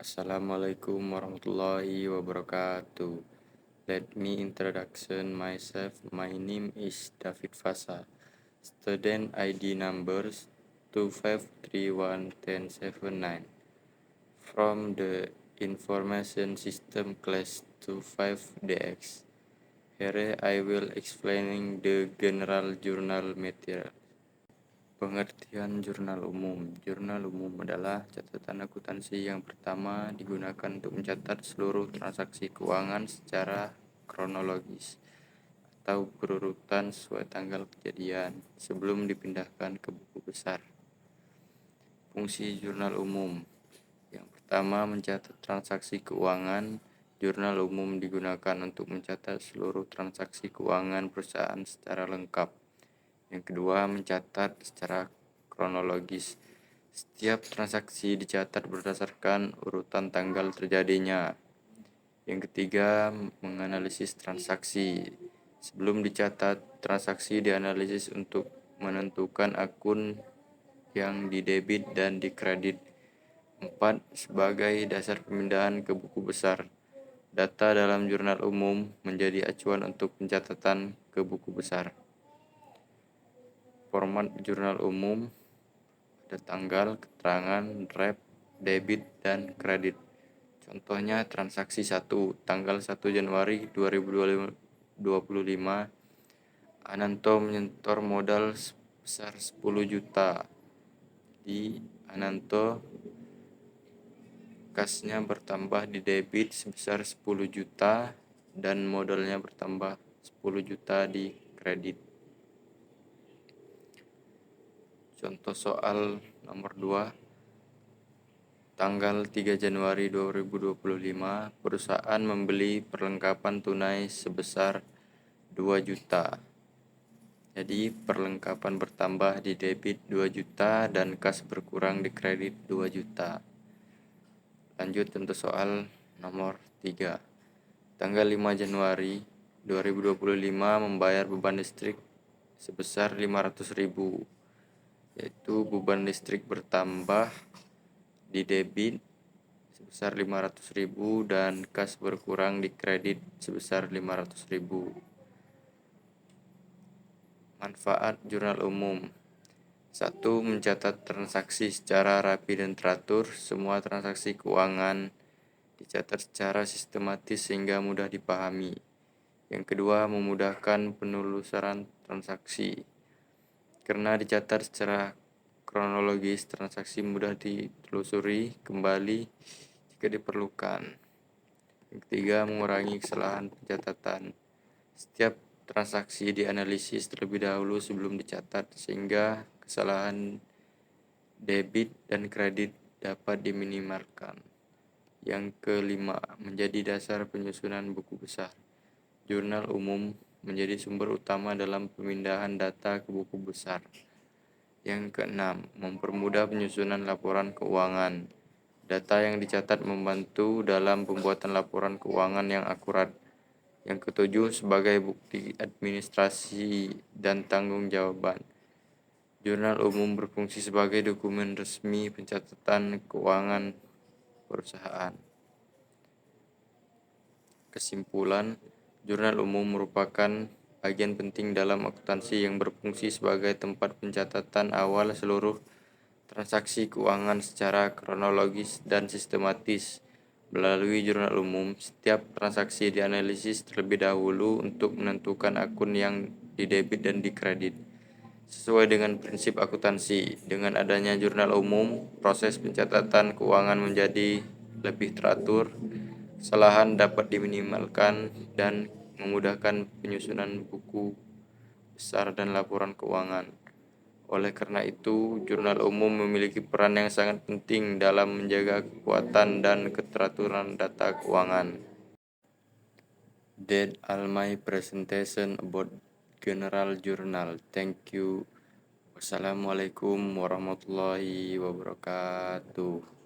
Assalamualaikum warahmatullahi wabarakatuh. Let me introduction myself. My name is David Fasa. Student ID numbers 25311079 from the Information System Class 25DX. Here I will explaining the general journal material. Pengertian jurnal umum. Jurnal umum adalah catatan akuntansi yang pertama digunakan untuk mencatat seluruh transaksi keuangan secara kronologis atau berurutan sesuai tanggal kejadian sebelum dipindahkan ke buku besar. Fungsi jurnal umum. Yang pertama, mencatat transaksi keuangan. Jurnal umum digunakan untuk mencatat seluruh transaksi keuangan perusahaan secara lengkap. Yang kedua, mencatat secara kronologis. Setiap transaksi dicatat berdasarkan urutan tanggal terjadinya. Yang ketiga, menganalisis transaksi. Sebelum dicatat, transaksi dianalisis untuk menentukan akun yang didebit dan dikredit. 4. Sebagai dasar pemindahan ke buku besar. Data dalam jurnal umum menjadi acuan untuk pencatatan ke buku besar. Format jurnal umum ada tanggal, keterangan, rep, debit, dan kredit. Contohnya transaksi 1, tanggal 1 Januari 2025, Ananto menyetor modal sebesar 10 juta. Di Ananto kasnya bertambah di debit sebesar 10 juta dan modalnya bertambah 10 juta di kredit. Contoh soal nomor 2. Tanggal 3 Januari 2025, perusahaan membeli perlengkapan tunai sebesar 2 juta. Jadi perlengkapan bertambah di debit 2 juta dan kas berkurang di kredit 2 juta. Lanjut untuk soal nomor 3. Tanggal 5 Januari 2025 membayar beban listrik sebesar 500.000, yaitu beban listrik bertambah di debit sebesar 500.000 dan kas berkurang di kredit sebesar 500.000. Manfaat jurnal umum. 1. Mencatat transaksi secara rapi dan teratur. Semua transaksi keuangan dicatat secara sistematis sehingga mudah dipahami. Yang kedua, memudahkan penelusuran transaksi. Karena dicatat secara kronologis, transaksi mudah ditelusuri kembali jika diperlukan. Yang ketiga, mengurangi kesalahan pencatatan. Setiap transaksi dianalisis terlebih dahulu sebelum dicatat sehingga kesalahan debit dan kredit dapat diminimalkan. Yang kelima, menjadi dasar penyusunan buku besar. Jurnal umum menjadi sumber utama dalam pemindahan data ke buku besar. Yang keenam, mempermudah penyusunan laporan keuangan. Data yang dicatat membantu dalam pembuatan laporan keuangan yang akurat. Yang ketujuh, sebagai bukti administrasi dan tanggung jawaban. Jurnal umum berfungsi sebagai dokumen resmi pencatatan keuangan perusahaan. Kesimpulan, jurnal umum merupakan bagian penting dalam akuntansi yang berfungsi sebagai tempat pencatatan awal seluruh transaksi keuangan secara kronologis dan sistematis. Melalui jurnal umum, setiap transaksi dianalisis terlebih dahulu untuk menentukan akun yang didebit dan dikredit. Sesuai dengan prinsip akuntansi, dengan adanya jurnal umum, proses pencatatan keuangan menjadi lebih teratur, kesalahan dapat diminimalkan, dan memudahkan penyusunan buku besar dan laporan keuangan. Oleh karena itu, jurnal umum memiliki peran yang sangat penting dalam menjaga kekuatan dan keteraturan data keuangan. That all my presentation about general journal. Thank you. Wassalamualaikum warahmatullahi wabarakatuh.